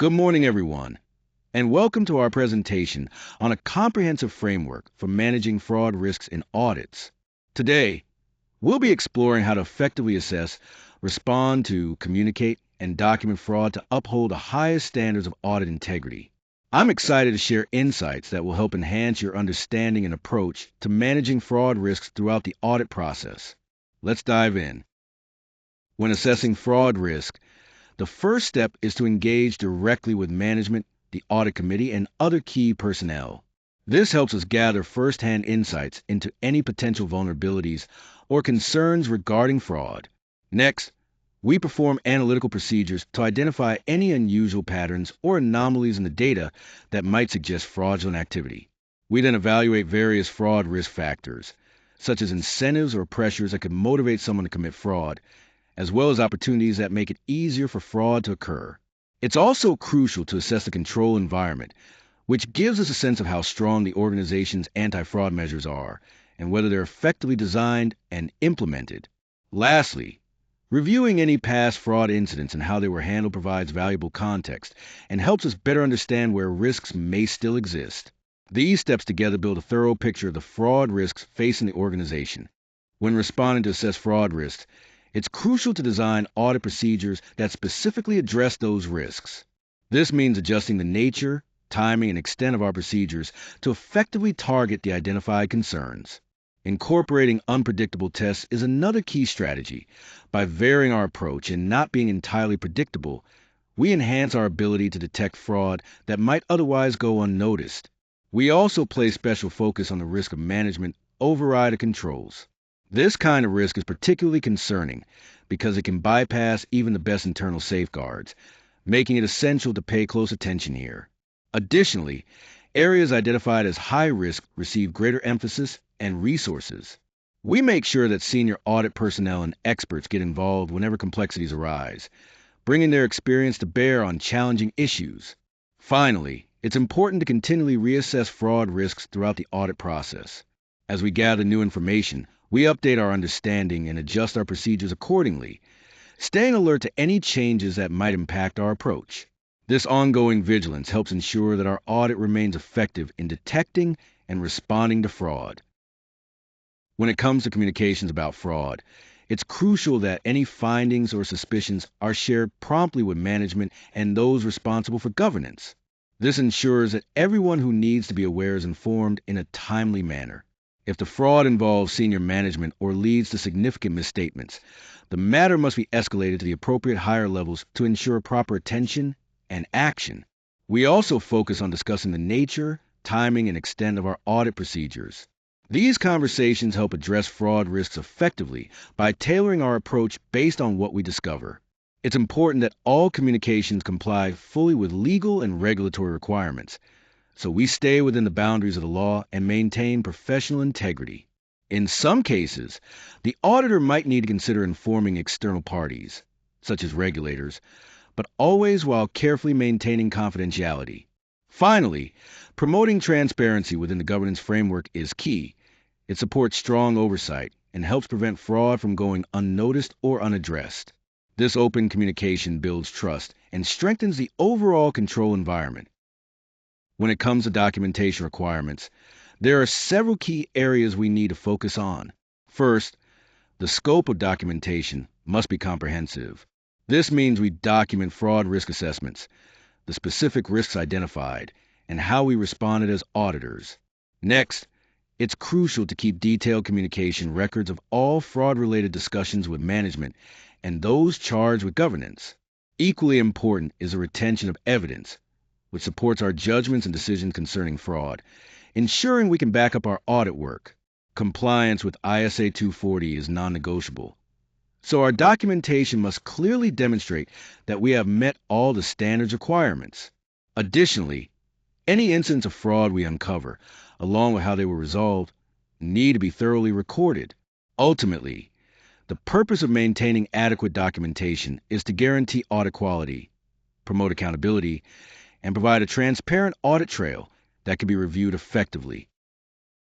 Good morning, everyone, and welcome to our presentation on a comprehensive framework for managing fraud risks in audits. Today, we'll be exploring how to effectively assess, respond to, communicate, and document fraud to uphold the highest standards of audit integrity. I'm excited to share insights that will help enhance your understanding and approach to managing fraud risks throughout the audit process. Let's dive in. When assessing fraud risk, the first step is to engage directly with management, the audit committee, and other key personnel. This helps us gather firsthand insights into any potential vulnerabilities or concerns regarding fraud. Next, we perform analytical procedures to identify any unusual patterns or anomalies in the data that might suggest fraudulent activity. We then evaluate various fraud risk factors, such as incentives or pressures that could motivate someone to commit fraud, as well as opportunities that make it easier for fraud to occur. It's also crucial to assess the control environment, which gives us a sense of how strong the organization's anti-fraud measures are and whether they're effectively designed and implemented. Lastly, reviewing any past fraud incidents and how they were handled provides valuable context and helps us better understand where risks may still exist. These steps together build a thorough picture of the fraud risks facing the organization. When responding to assess fraud risks, it's crucial to design audit procedures that specifically address those risks. This means adjusting the nature, timing, and extent of our procedures to effectively target the identified concerns. Incorporating unpredictable tests is another key strategy. By varying our approach and not being entirely predictable, we enhance our ability to detect fraud that might otherwise go unnoticed. We also place special focus on the risk of management override of controls. This kind of risk is particularly concerning because it can bypass even the best internal safeguards, making it essential to pay close attention here. Additionally, areas identified as high risk receive greater emphasis and resources. We make sure that senior audit personnel and experts get involved whenever complexities arise, bringing their experience to bear on challenging issues. Finally, it's important to continually reassess fraud risks throughout the audit process. As we gather new information, we update our understanding and adjust our procedures accordingly, staying alert to any changes that might impact our approach. This ongoing vigilance helps ensure that our audit remains effective in detecting and responding to fraud. When it comes to communications about fraud, it's crucial that any findings or suspicions are shared promptly with management and those responsible for governance. This ensures that everyone who needs to be aware is informed in a timely manner. If the fraud involves senior management or leads to significant misstatements, the matter must be escalated to the appropriate higher levels to ensure proper attention and action. We also focus on discussing the nature, timing, and extent of our audit procedures. These conversations help address fraud risks effectively by tailoring our approach based on what we discover. It's important that all communications comply fully with legal and regulatory requirements, so we stay within the boundaries of the law and maintain professional integrity. In some cases, the auditor might need to consider informing external parties, such as regulators, but always while carefully maintaining confidentiality. Finally, promoting transparency within the governance framework is key. It supports strong oversight and helps prevent fraud from going unnoticed or unaddressed. This open communication builds trust and strengthens the overall control environment. When it comes to documentation requirements, there are several key areas we need to focus on. First, the scope of documentation must be comprehensive. This means we document fraud risk assessments, the specific risks identified, and how we responded as auditors. Next, it's crucial to keep detailed communication records of all fraud-related discussions with management and those charged with governance. Equally important is the retention of evidence, which supports our judgments and decisions concerning fraud, ensuring we can back up our audit work. Compliance with ISA 240 is non-negotiable, so our documentation must clearly demonstrate that we have met all the standards requirements. Additionally, any incidents of fraud we uncover, along with how they were resolved, need to be thoroughly recorded. Ultimately, the purpose of maintaining adequate documentation is to guarantee audit quality, promote accountability, and provide a transparent audit trail that can be reviewed effectively.